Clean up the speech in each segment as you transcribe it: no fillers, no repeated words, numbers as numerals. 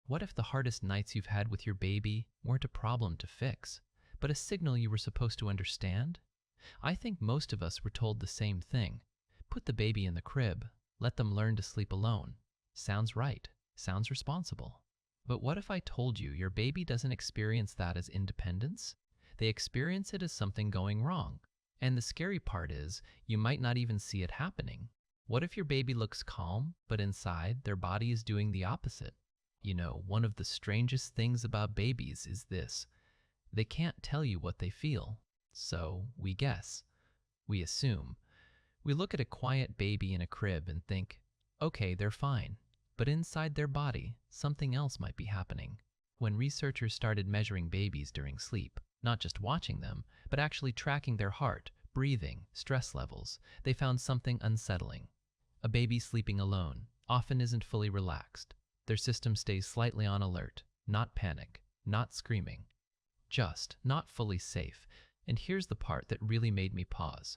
What if the hardest nights you've had with your baby weren't a problem to fix, but a signal you were supposed to understand? I think most of us were told the same thing. Put the baby in the crib, let them learn to sleep alone. Sounds right, sounds responsible. But what if I told you your baby doesn't experience that as independence? They experience it as something going wrong. And the scary part is, you might not even see it happening. What if your baby looks calm, but inside their body is doing the opposite? You know, one of the strangest things about babies is this: they can't tell you what they feel. So we guess, we assume. We look at a quiet baby in a crib and think, okay, they're fine. But inside their body, something else might be happening. When researchers started measuring babies during sleep, not just watching them, but actually tracking their heart, breathing, stress levels, they found something unsettling. A baby sleeping alone often isn't fully relaxed. Their system stays slightly on alert, not panic, not screaming, just not fully safe. And here's the part that really made me pause.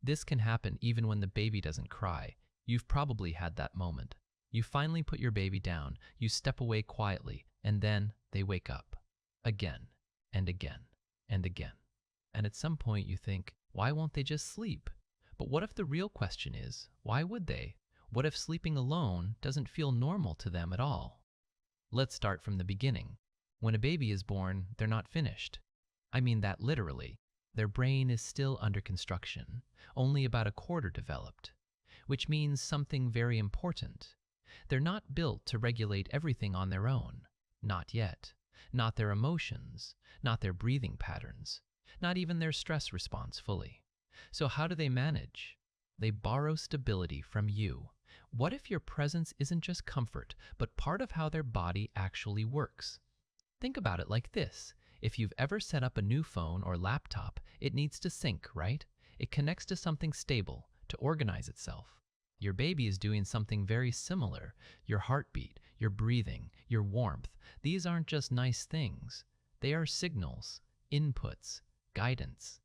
This can happen even when the baby doesn't cry. You've probably had that moment. You finally put your baby down, you step away quietly, and then they wake up. Again, and again, and again. And at some point you think, why won't they just sleep? But what if the real question is, why would they? What if sleeping alone doesn't feel normal to them at all? Let's start from the beginning. When a baby is born, they're not finished. I mean that literally. Their brain is still under construction, only about a quarter developed, which means something very important. They're not built to regulate everything on their own. Not yet. Not their emotions, not their breathing patterns, not even their stress response fully. So how do they manage? They borrow stability from you. What if your presence isn't just comfort, but part of how their body actually works? Think about it like this. If you've ever set up a new phone or laptop, it needs to sync, right? It connects to something stable, to organize itself. Your baby is doing something very similar. Your heartbeat, your breathing, your warmth, these aren't just nice things. They are signals, inputs, guidance.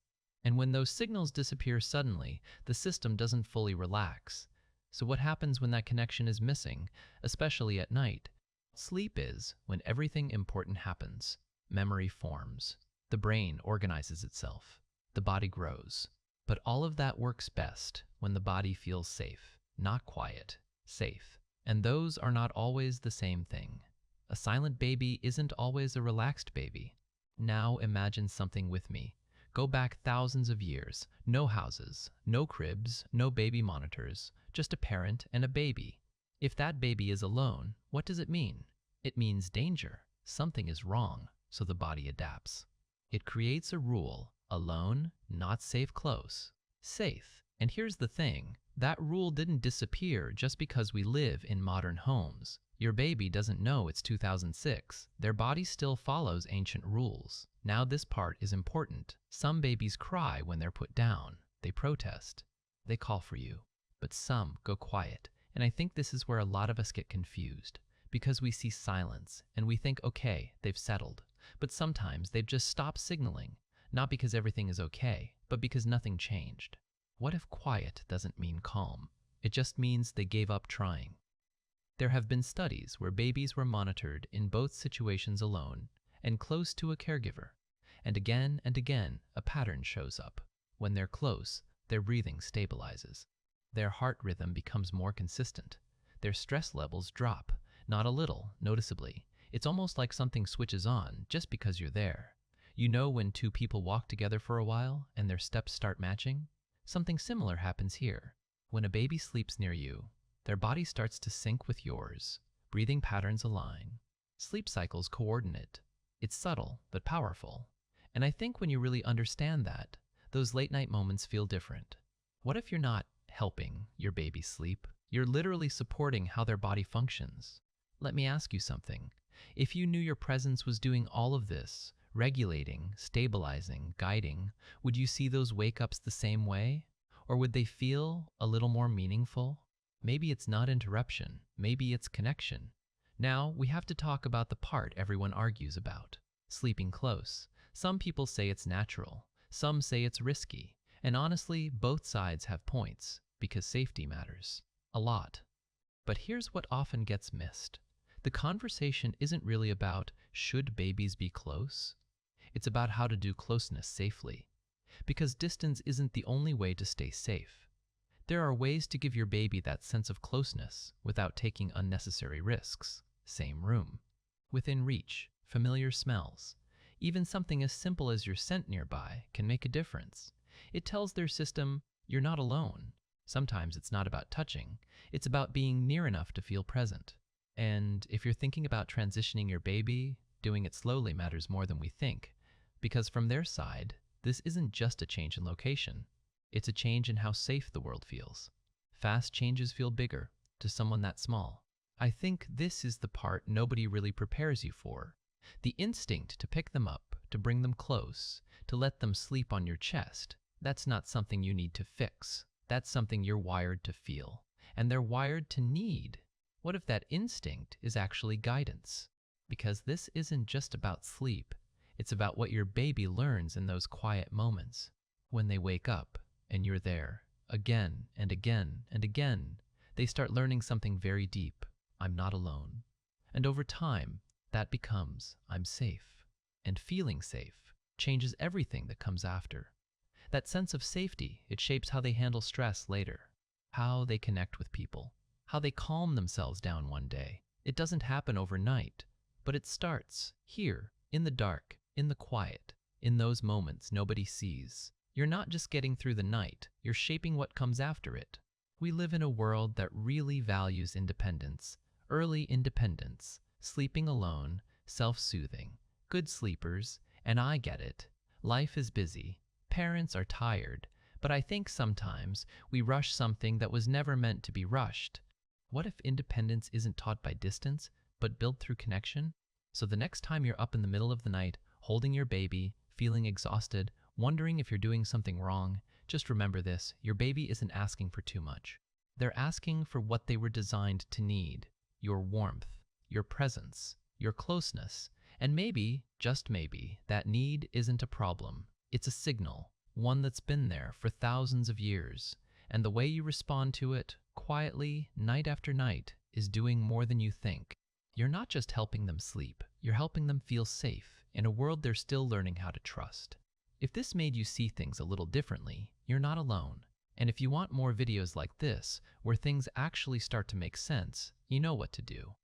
And when those signals disappear suddenly, the system doesn't fully relax. So what happens when that connection is missing, especially at night? Sleep is when everything important happens. Memory forms. The brain organizes itself. The body grows. But all of that works best when the body feels safe, not quiet, safe. And those are not always the same thing. A silent baby isn't always a relaxed baby. Now imagine something with me. Go back thousands of years. No houses, no cribs, no baby monitors, just a parent and a baby. If that baby is alone, what does it mean? It means danger. Something is wrong, so the body adapts. It creates a rule: alone, not safe close. Safe. And here's the thing, that rule didn't disappear just because we live in modern homes. Your baby doesn't know it's 2006. Their body still follows ancient rules. Now this part is important. Some babies cry when they're put down. They protest. They call for you. But some go quiet. And I think this is where a lot of us get confused. Because we see silence and we think, okay, they've settled. But sometimes they've just stopped signaling. Not because everything is okay, but because nothing changed. What if quiet doesn't mean calm? It just means they gave up trying. There have been studies where babies were monitored in both situations alone and close to a caregiver. And again, a pattern shows up. When they're close, their breathing stabilizes. Their heart rhythm becomes more consistent. Their stress levels drop, not a little, noticeably. It's almost like something switches on just because you're there. You know when two people walk together for a while and their steps start matching? Something similar happens here. When a baby sleeps near you, their body starts to sync with yours. Breathing patterns align. Sleep cycles coordinate. It's subtle, but powerful. And I think when you really understand that, those late night moments feel different. What if you're not helping your baby sleep? You're literally supporting how their body functions. Let me ask you something. If you knew your presence was doing all of this, regulating, stabilizing, guiding, would you see those wake-ups the same way? Or would they feel a little more meaningful? Maybe it's not interruption, maybe it's connection. Now, we have to talk about the part everyone argues about. Sleeping close. Some people say it's natural, some say it's risky, and honestly, both sides have points, because safety matters. A lot. But here's what often gets missed. The conversation isn't really about should babies be close? It's about how to do closeness safely. Because distance isn't the only way to stay safe. There are ways to give your baby that sense of closeness without taking unnecessary risks. Same room. Within reach, familiar smells. Even something as simple as your scent nearby can make a difference. It tells their system, you're not alone. Sometimes it's not about touching, it's about being near enough to feel present. And if you're thinking about transitioning your baby, doing it slowly matters more than we think. Because from their side, this isn't just a change in location. It's a change in how safe the world feels. Fast changes feel bigger to someone that small. I think this is the part nobody really prepares you for. The instinct to pick them up, to bring them close, to let them sleep on your chest, that's not something you need to fix. That's something you're wired to feel. And they're wired to need. What if that instinct is actually guidance? Because this isn't just about sleep. It's about what your baby learns in those quiet moments. When they wake up and you're there, again and again and again, they start learning something very deep. I'm not alone. And over time, that becomes I'm safe. And feeling safe changes everything that comes after. That sense of safety, it shapes how they handle stress later, how they connect with people, how they calm themselves down one day. It doesn't happen overnight, but it starts here, in the dark, in the quiet, in those moments nobody sees. You're not just getting through the night, you're shaping what comes after it. We live in a world that really values independence, early independence, sleeping alone, self-soothing, good sleepers, and I get it. Life is busy, parents are tired, but I think sometimes we rush something that was never meant to be rushed. What if independence isn't taught by distance, but built through connection? So the next time you're up in the middle of the night, holding your baby, feeling exhausted, wondering if you're doing something wrong, just remember this, your baby isn't asking for too much. They're asking for what they were designed to need, your warmth, your presence, your closeness, and maybe, just maybe, that need isn't a problem. It's a signal, one that's been there for thousands of years, and the way you respond to it, quietly, night after night, is doing more than you think. You're not just helping them sleep, you're helping them feel safe in a world they're still learning how to trust. If this made you see things a little differently, you're not alone. And if you want more videos like this, where things actually start to make sense, you know what to do.